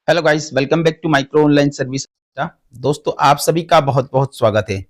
Hello guys, welcome back to Micro Online Service. दोस्तों, आप सभी का बहुत बहुत स्वागत है।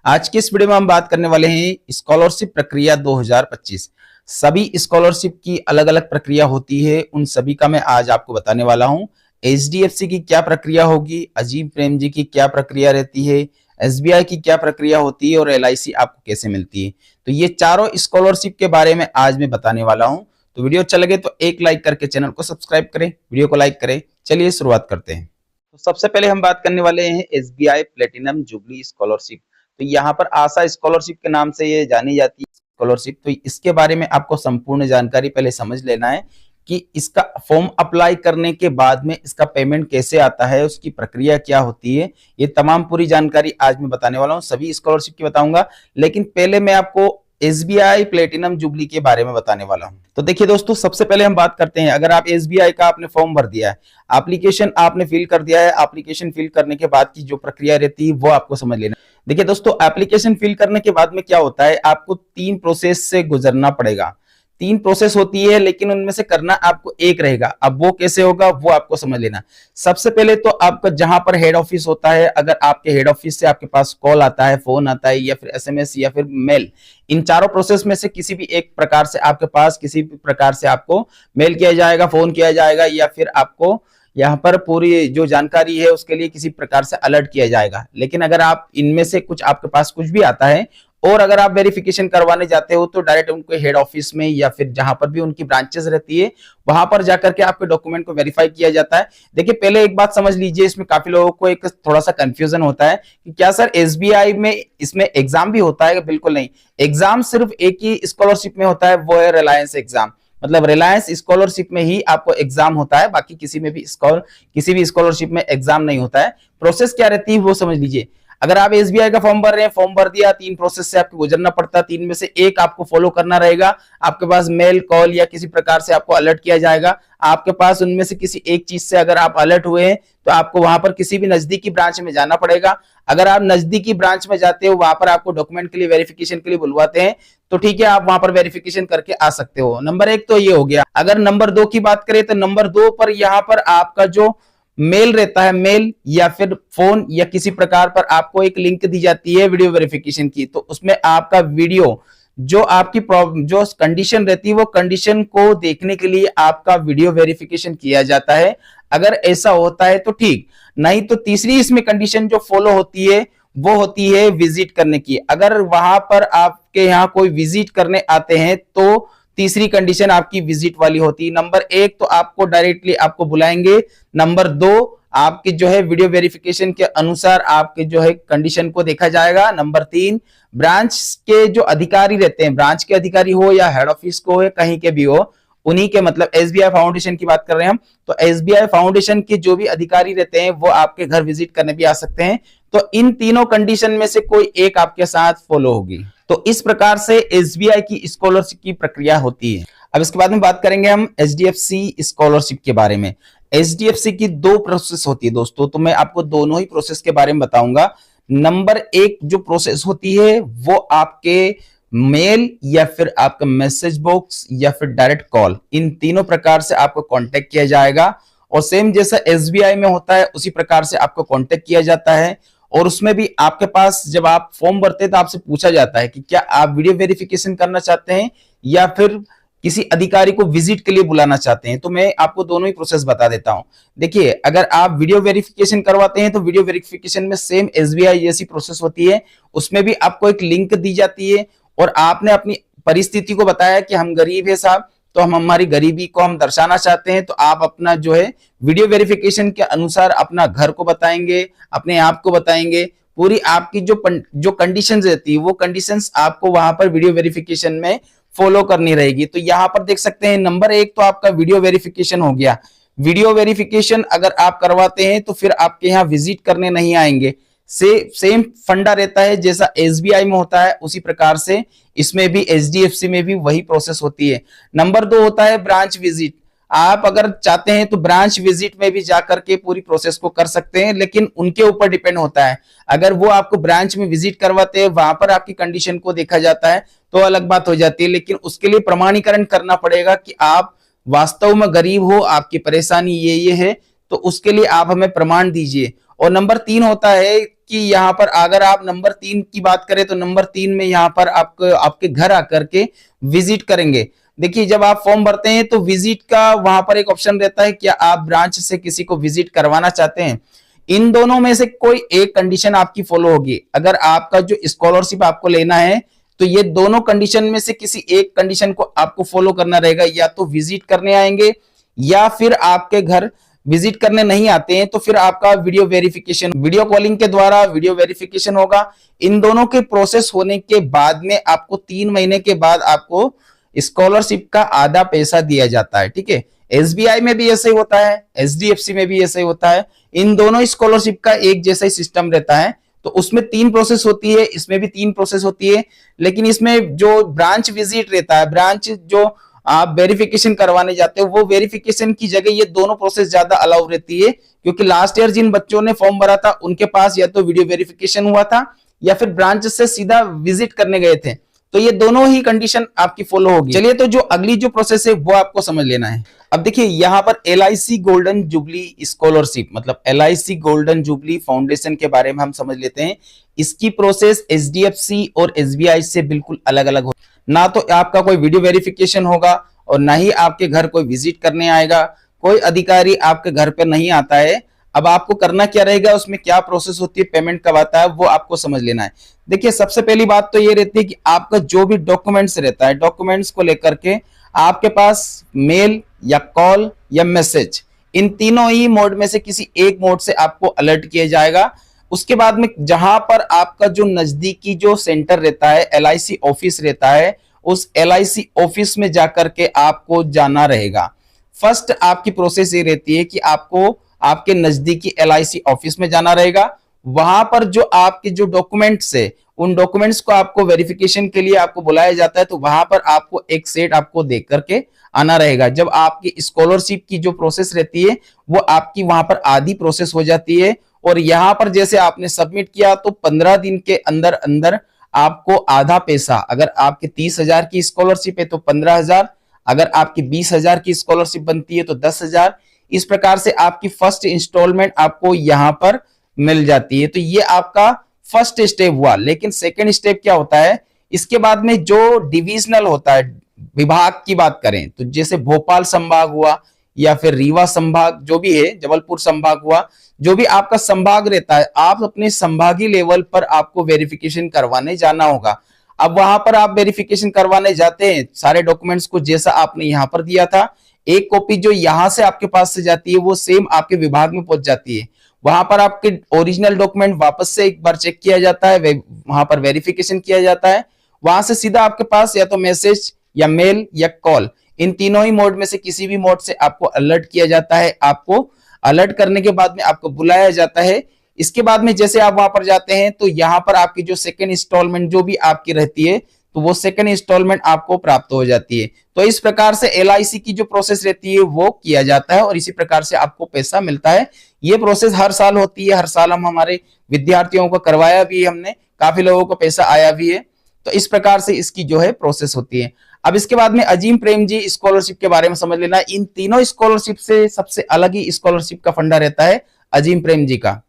आज के इस वीडियो में हम बात करने वाले हैं स्कॉलरशिप प्रक्रिया 2025। सभी स्कॉलरशिप की अलग अलग प्रक्रिया होती है, उन सभी का मैं आज आपको बताने वाला हूं। एचडीएफसी की क्या प्रक्रिया होगी, अजीम प्रेमजी की क्या प्रक्रिया रहती है, एसबीआई की क्या प्रक्रिया होती है और एलआईसी आपको कैसे मिलती है। तो ये चारों स्कॉलरशिप के बारे में आज मैं बताने वाला हूं। तो वीडियो अच्छा लगे तो एक लाइक करके चैनल को सब्सक्राइब करें, वीडियो को लाइक करें। चलिए शुरुआत करते हैं। तो सबसे पहले हम बात करने वाले हैं एसबीआई प्लेटिनम जुबली स्कॉलरशिप। तो यहाँ पर आशा स्कॉलरशिप के नाम से ये जानी जाती है स्कॉलरशिप। तो इसके बारे में आपको संपूर्ण जानकारी पहले समझ लेना है कि इसका फॉर्म अप्लाई करने के बाद में इसका पेमेंट कैसे आता है, उसकी प्रक्रिया क्या होती है। ये तमाम पूरी जानकारी आज मैं बताने वाला हूँ, सभी स्कॉलरशिप की बताऊंगा। लेकिन पहले मैं आपको एसबीआई प्लेटिनम जुबली के बारे में बताने वाला हूं। तो देखिए दोस्तों, सबसे पहले हम बात करते हैं, अगर आप एसबीआई का आपने फॉर्म भर दिया है, एप्लीकेशन आपने फिल कर दिया है, एप्लीकेशन फिल करने के बाद की जो प्रक्रिया रहती है वो आपको समझ लेना। देखिए दोस्तों, एप्लीकेशन फिल करने के बाद में क्या होता है, आपको 3 प्रोसेस से गुजरना पड़ेगा। 3 प्रोसेस होती है, लेकिन उनमें से करना आपको एक रहेगा। अब वो कैसे होगा वो आपको समझ लेना। सबसे पहले तो आपका जहां पर हेड ऑफिस होता है, अगर आपके हेड ऑफिस से आपके पास कॉल आता है, फोन आता है या फिर एसएमएस या फिर मेल, इन चारों प्रोसेस में से किसी भी एक प्रकार से आपके पास किसी भी प्रकार से आपको मेल किया जाएगा, फोन किया जाएगा या फिर आपको यहाँ पर पूरी जो जानकारी है उसके लिए किसी प्रकार से अलर्ट किया जाएगा। लेकिन अगर आप इनमें से कुछ आपके पास कुछ भी आता है और अगर आप वेरिफिकेशन करवाने जाते हो तो डायरेक्ट उनको हेड ऑफिस में या फिर जहां पर भी उनकी ब्रांचेस रहती है वहां पर जाकर के आपके डॉक्यूमेंट को वेरीफाई किया जाता है। देखिए, पहले एक बात समझ लीजिए, इसमें काफी लोगों को एक थोड़ा सा कंफ्यूजन होता है कि क्या सर एसबीआई में इसमें एग्जाम भी होता है? बिल्कुल नहीं, एग्जाम सिर्फ एक ही स्कॉलरशिप में होता है, वो है रिलायंस एग्जाम। मतलब रिलायंस स्कॉलरशिप में ही आपको एग्जाम होता है, बाकी किसी भी स्कॉलरशिप में एग्जाम नहीं होता है। प्रोसेस क्या रहती है वो समझ लीजिए। अगर आप एसबीआई का फॉर्म भर रहे हैं, फॉर्म भर दिया, 3 प्रोसेस से आपको गुजरना पड़ता है, 3 में से एक आपको फॉलो करना रहेगा। आपके पास मेल, कॉल या किसी प्रकार से आपको अलर्ट किया जाएगा। आपके पास उनमें से किसी एक चीज से अगर आप अलर्ट हुए हैं तो आपको वहां पर किसी भी नजदीकी ब्रांच में जाना पड़ेगा। अगर आप नजदीकी ब्रांच में जाते हो, वहां पर आपको डॉक्यूमेंट के लिए वेरिफिकेशन के लिए बुलवाते हैं, तो ठीक है, आप वहां पर वेरिफिकेशन करके आ सकते हो। नंबर 1 तो ये हो गया। अगर नंबर 2 की बात करें तो नंबर 2 पर यहाँ पर आपका जो मेल रहता है, मेल या फिर फोन या किसी प्रकार पर आपको एक लिंक दी जाती है वीडियो वेरिफिकेशन की। तो उसमें आपका वीडियो जो आपकी जो कंडीशन रहती है वो कंडीशन को देखने के लिए आपका वीडियो वेरिफिकेशन किया जाता है। अगर ऐसा होता है तो ठीक, नहीं तो तीसरी इसमें कंडीशन जो फॉलो होती है वो होती है विजिट करने की। अगर वहां पर आपके यहाँ कोई विजिट करने आते हैं तो तीसरी कंडीशन आपकी विजिट वाली होती है। नंबर 1 तो आपको डायरेक्टली आपको बुलाएंगे। नंबर 2 आपके जो है वीडियो वेरिफिकेशन के अनुसार आपके जो है कंडीशन को देखा जाएगा। नंबर 3 ब्रांच के जो अधिकारी रहते हैं, ब्रांच के अधिकारी हो या हेड ऑफिस को हो, कहीं के भी हो, उन्हीं के, मतलब एसबीआई फाउंडेशन की बात कर रहे हैं हम, तो एसबीआई फाउंडेशन के जो भी अधिकारी रहते हैं वो आपके घर विजिट करने भी आ सकते हैं। तो इन तीनों कंडीशन में से कोई एक आपके साथ फॉलो होगी। तो इस प्रकार से एसबीआई की स्कॉलरशिप की प्रक्रिया होती है। अब इसके बाद में बात करेंगे हम एचडीएफसी स्कॉलरशिप के बारे में। एचडीएफसी की 2 प्रोसेस होती है दोस्तों, तो मैं आपको दोनों ही प्रोसेस के बारे में बताऊंगा। नंबर 1 जो प्रोसेस होती है वो आपके मेल या फिर आपका मैसेज बॉक्स या फिर डायरेक्ट कॉल, इन तीनों प्रकार से आपको कांटेक्ट किया जाएगा। और सेम जैसा एसबीआई में होता है उसी प्रकार से आपको कांटेक्ट किया जाता है। और उसमें भी आपके पास जब आप फॉर्म भरते हैं तो आपसे पूछा जाता है कि क्या आप वीडियो वेरिफिकेशन करना चाहते हैं या फिर किसी अधिकारी को विजिट के लिए बुलाना चाहते हैं। तो मैं आपको दोनों ही प्रोसेस बता देता हूं। देखिए, अगर आप वीडियो वेरिफिकेशन करवाते हैं तो वीडियो वेरिफिकेशन में सेम एसबीआई जैसी प्रोसेस होती है। उसमें भी आपको एक लिंक दी जाती है और आपने अपनी परिस्थिति को बताया कि हम गरीब है साहब, तो हम हमारी गरीबी को हम दर्शाना चाहते हैं, तो आप अपना जो है वीडियो वेरिफिकेशन के अनुसार अपना घर को बताएंगे, अपने आप को बताएंगे। पूरी आपकी जो कंडीशंस रहती है वो कंडीशंस आपको वहां पर वीडियो वेरिफिकेशन में फॉलो करनी रहेगी। तो यहाँ पर देख सकते हैं, नंबर 1 तो आपका वीडियो वेरिफिकेशन हो गया। वीडियो वेरिफिकेशन अगर आप करवाते हैं तो फिर आपके यहाँ विजिट करने नहीं आएंगे। सेम फंडा रहता है जैसा एसबीआई में होता है, उसी प्रकार से इसमें भी एचडीएफसी में भी वही प्रोसेस होती है। नंबर 2 होता है ब्रांच विजिट। आप अगर चाहते हैं तो ब्रांच विजिट में भी जाकर के पूरी प्रोसेस को कर सकते हैं, लेकिन उनके ऊपर डिपेंड होता है। अगर वो आपको ब्रांच में विजिट करवाते हैं, वहां पर आपकी कंडीशन को देखा जाता है तो अलग बात हो जाती है, लेकिन उसके लिए प्रमाणीकरण करना पड़ेगा कि आप वास्तव में गरीब हो, आपकी परेशानी ये है, तो उसके लिए आप हमें प्रमाण दीजिए। और नंबर 3 होता है कि यहाँ पर अगर आप नंबर 3 की बात करें तो नंबर 3 में यहाँ पर आपको आपके घर आकर के विजिट करेंगे। देखिए जब आप फॉर्म भरते हैं तो विजिट का वहां पर एक ऑप्शन रहता है, क्या आप ब्रांच से किसी को विजिट करवाना चाहते हैं। इन दोनों में से कोई एक कंडीशन आपकी फॉलो होगी। अगर आपका जो स्कॉलरशिप आपको लेना है तो ये दोनों कंडीशन में से किसी एक कंडीशन को आपको फॉलो करना रहेगा, या तो विजिट करने आएंगे या फिर आपके घर विजिट करने नहीं आते हैं तो फिर आपका वीडियो वेरिफिकेशन, वीडियो कॉलिंग के द्वारा वीडियो वेरिफिकेशन होगा। इन दोनों के प्रोसेस होने के बाद में आपको 3 महीने के बाद आपको स्कॉलरशिप का आधा पैसा दिया जाता है। ठीक है, एसबीआई में भी ऐसे ही होता है, एचडीएफसी में भी ऐसे ही होता है। इन दोनों स्कॉलरशिप का एक जैसा ही सिस्टम रहता है। तो उसमें 3 प्रोसेस होती है, इसमें भी 3 प्रोसेस होती है। लेकिन इसमें जो ब्रांच विजिट रहता है, ब्रांच जो आप वेरिफिकेशन करवाने जाते हो, वो वेरिफिकेशन की जगह ये दोनों प्रोसेस ज्यादा अलाउ रहती है, क्योंकि लास्ट ईयर जिन बच्चों ने फॉर्म भरा था उनके पास या तो वीडियो वेरिफिकेशन हुआ था या फिर ब्रांच से सीधा विजिट करने गए थे। तो ये दोनों ही कंडीशन आपकी फॉलो होगी। चलिए तो जो अगली जो प्रोसेस है वो आपको समझ लेना है। अब देखिए यहाँ पर LIC गोल्डन जुबली स्कॉलरशिप, मतलब LIC गोल्डन जुबली फाउंडेशन के बारे में हम समझ लेते हैं। इसकी प्रोसेस HDFC और SBI से बिल्कुल अलग अलग हो। ना तो आपका कोई वीडियो वेरिफिकेशन होगा और ना ही आपके घर कोई विजिट करने आएगा, कोई अधिकारी आपके घर पे नहीं आता है। अब आपको करना क्या रहेगा, उसमें क्या प्रोसेस होती है, पेमेंट कब आता है, वो आपको समझ लेना है। देखिए सबसे पहली बात तो ये रहती है कि आपका जो भी डॉक्यूमेंट्स रहता है, डॉक्यूमेंट्स को लेकर के आपके पास मेल या कॉल या मैसेज, इन तीनों ही मोड में से किसी एक मोड से आपको अलर्ट किया जाएगा। उसके बाद में जहां पर आपका जो नजदीकी जो सेंटर रहता है, LIC ऑफिस रहता है, उस LIC ऑफिस में जाकर के आपको जाना रहेगा। फर्स्ट आपकी प्रोसेस ये रहती है कि आपको आपके नजदीकी LIC ऑफिस में जाना रहेगा। वहां पर जो आपके जो डॉक्यूमेंट्स है, उन डॉक्यूमेंट्स को आपको वेरिफिकेशन के लिए आपको बुलाया जाता है। तो वहां पर आपको एक सेट आपको देख करके आना रहेगा। जब आपकी स्कॉलरशिप की जो प्रोसेस रहती है वो आपकी वहां पर आधी प्रोसेस हो जाती है। और यहाँ पर जैसे आपने सबमिट किया तो 15 दिन के अंदर अंदर आपको आधा पैसा, अगर आपके 30,000 की स्कॉलरशिप है तो 15,000, अगर आपकी 20,000 की स्कॉलरशिप बनती है तो 10,000, इस प्रकार से आपकी फर्स्ट इंस्टॉलमेंट आपको यहां पर मिल जाती है। तो ये आपका फर्स्ट स्टेप हुआ। लेकिन सेकंड स्टेप क्या होता है, इसके बाद में जो डिविजनल होता है, विभाग की बात करें तो जैसे भोपाल संभाग हुआ या फिर रीवा संभाग, जो भी है, जबलपुर संभाग हुआ, जो भी आपका संभाग रहता है, आप अपने संभागीय लेवल पर आपको वेरिफिकेशन करवाने जाना होगा। अब वहां पर आप वेरिफिकेशन करवाने जाते हैं, सारे डॉक्यूमेंट्स को जैसा आपने यहां पर दिया था, एक कॉपी जो यहां से आपके पास से जाती है वो सेम आपके विभाग में पहुंच जाती है। वहां पर आपके ओरिजिनल डॉक्यूमेंट वापस से एक बार चेक किया जाता है, वहां पर वेरिफिकेशन किया जाता है। वहां से सीधा आपके पास या तो मैसेज या मेल या कॉल, इन तीनों ही मोड में से किसी भी मोड से आपको अलर्ट किया जाता है। आपको अलर्ट करने के बाद में आपको बुलाया जाता है। इसके बाद में जैसे आप वहां पर जाते हैं तो यहाँ पर आपकी जो सेकंड इंस्टॉलमेंट जो भी आपकी रहती है तो वो सेकंड इंस्टॉलमेंट आपको प्राप्त हो जाती है। तो इस प्रकार से LIC की जो प्रोसेस रहती है वो किया जाता है और इसी प्रकार से आपको पैसा मिलता है। ये प्रोसेस हर साल होती है, हर साल हम हमारे विद्यार्थियों को करवाया भी है हमने, काफी लोगों को पैसा आया भी है। तो इस प्रकार से इसकी जो है प्रोसेस होती है। अब इसके बाद में अजीम प्रेमजी स्कॉलरशिप के बारे में समझ लेना। इन तीनों स्कॉलरशिप से सबसे अलग ही स्कॉलरशिप का फंडा रहता है अजीम प्रेमजी का।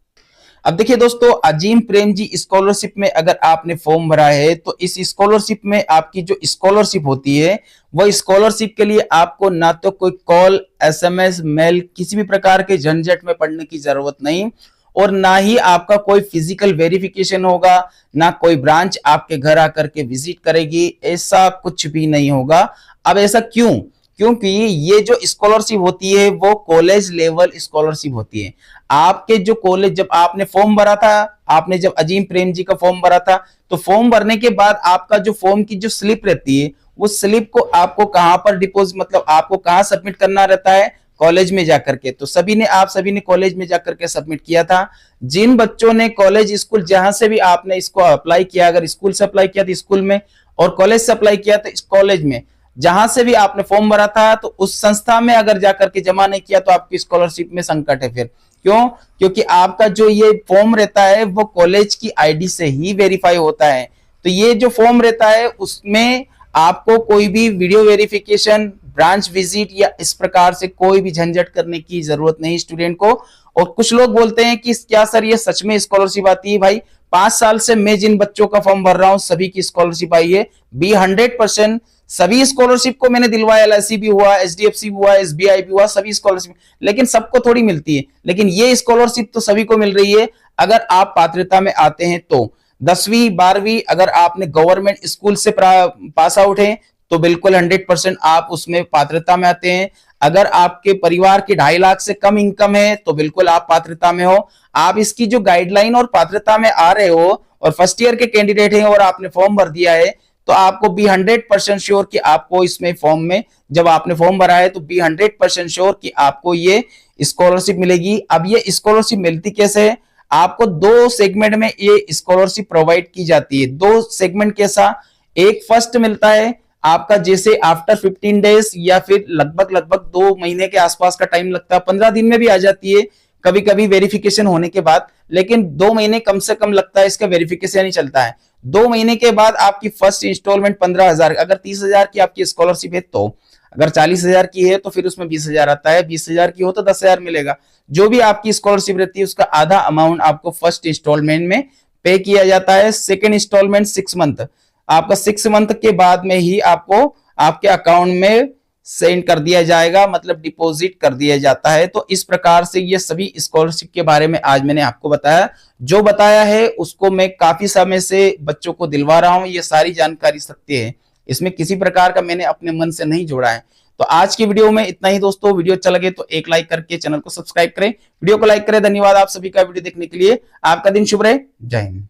अब देखिए दोस्तों, अजीम प्रेमजी स्कॉलरशिप में अगर आपने फॉर्म भरा है तो इस स्कॉलरशिप में आपकी जो स्कॉलरशिप होती है वह स्कॉलरशिप के लिए आपको ना तो कोई कॉल, SMS, मेल, किसी भी प्रकार के झंझट में पड़ने की जरूरत नहीं, और ना ही आपका कोई फिजिकल वेरिफिकेशन होगा, ना कोई ब्रांच आपके घर आकर के विजिट करेगी, ऐसा कुछ भी नहीं होगा। अब ऐसा क्यों? क्योंकि ये जो स्कॉलरशिप होती है वो कॉलेज लेवल स्कॉलरशिप होती है। आपके जो कॉलेज, जब आपने फॉर्म भरा था, आपने जब अजीम प्रेम जी का फॉर्म भरा था, तो फॉर्म भरने के बाद आपका जो फॉर्म की जो स्लिप रहती है वो स्लिप को आपको कहां पर डिपोजिट, मतलब आपको कहां सबमिट करना रहता है, कॉलेज में जाकर के। तो आप सभी ने कॉलेज में जाकर के सबमिट किया था। जिन बच्चों ने कॉलेज, स्कूल, जहां से भी आपने इसको अप्लाई किया, अगर स्कूल से अप्लाई किया तो स्कूल में, और कॉलेज से अप्लाई किया तो कॉलेज में, जहां से भी आपने फॉर्म भरा था तो उस संस्था में अगर जाकर के जमा नहीं किया तो आपकी स्कॉलरशिप में संकट है। फिर क्यों? क्योंकि आपका जो ये फॉर्म रहता है वो कॉलेज की ID से ही वेरीफाई होता है। तो ये जो फॉर्म रहता है उसमें आपको कोई भी वीडियो वेरिफिकेशन, ब्रांच विजिट या इस प्रकार से कोई भी झंझट करने की जरूरत नहीं स्टूडेंट को। और कुछ लोग बोलते हैं कि क्या सर ये सच में स्कॉलरशिप आती है? भाई 5 साल से मैं जिन बच्चों का फॉर्म भर रहा हूं सभी की स्कॉलरशिप आई है। बी 100% सभी स्कॉलरशिप को मैंने दिलवाया। एलआईसी भी हुआ, एचडीएफसी भी हुआ, एसबीआई भी हुआ, सभी स्कॉलरशिप, लेकिन सबको थोड़ी मिलती है। लेकिन ये स्कॉलरशिप तो सभी को मिल रही है अगर आप पात्रता में आते हैं तो। 10वीं 12वीं अगर आपने गवर्नमेंट स्कूल से पास आउट है तो बिल्कुल 100% आप उसमें पात्रता में आते हैं। अगर आपके परिवार की 2.5 लाख से कम इनकम है तो बिल्कुल आप पात्रता में हो। आप इसकी जो गाइडलाइन और पात्रता में आ रहे हो और फर्स्ट ईयर के कैंडिडेट हैं और आपने फॉर्म भर दिया है तो आपको बी 100% श्योर कि आपको इसमें फॉर्म में, जब आपने फॉर्म भरा है तो बी 100% श्योर कि आपको ये स्कॉलरशिप मिलेगी। अब ये स्कॉलरशिप मिलती कैसे है? आपको 2 सेगमेंट में ये स्कॉलरशिप प्रोवाइड की जाती है। 2 सेगमेंट कैसा? एक फर्स्ट मिलता है आपका जैसे आफ्टर 15 डेज या फिर लगभग 2 महीने के आसपास का टाइम लगता है, 15 दिन में भी आ जाती है कभी कभी वेरिफिकेशन होने के बाद, लेकिन 2 महीने कम से कम लगता है, इसका वेरिफिकेशन ही चलता है। 2 महीने के बाद आपकी फर्स्ट इंस्टॉलमेंट 15,000, अगर 30,000 की आपकी स्कॉलरशिप है तो, अगर 40,000 की है तो फिर उसमें 20,000 आता है, 20,000 की हो तो 10,000 मिलेगा। जो भी आपकी स्कॉलरशिप रहती है उसका आधा अमाउंट आपको फर्स्ट इंस्टॉलमेंट में पे किया जाता है। सेकेंड इंस्टॉलमेंट 6 मंथ, आपका 6 मंथ के बाद में ही आपको आपके अकाउंट में सेंड कर दिया जाएगा, मतलब डिपॉजिट कर दिया जाता है। तो इस प्रकार से ये सभी स्कॉलरशिप के बारे में आज मैंने आपको बताया। जो बताया है उसको मैं काफी समय से बच्चों को दिलवा रहा हूं, ये सारी जानकारी सत्य है, इसमें किसी प्रकार का मैंने अपने मन से नहीं जोड़ा है। तो आज की वीडियो में इतना ही दोस्तों। वीडियो अच्छा लगे तो एक लाइक करके चैनल को सब्सक्राइब करें, वीडियो को लाइक करें। धन्यवाद आप सभी का वीडियो देखने के लिए। आपका दिन शुभ रहे। जय हिंद।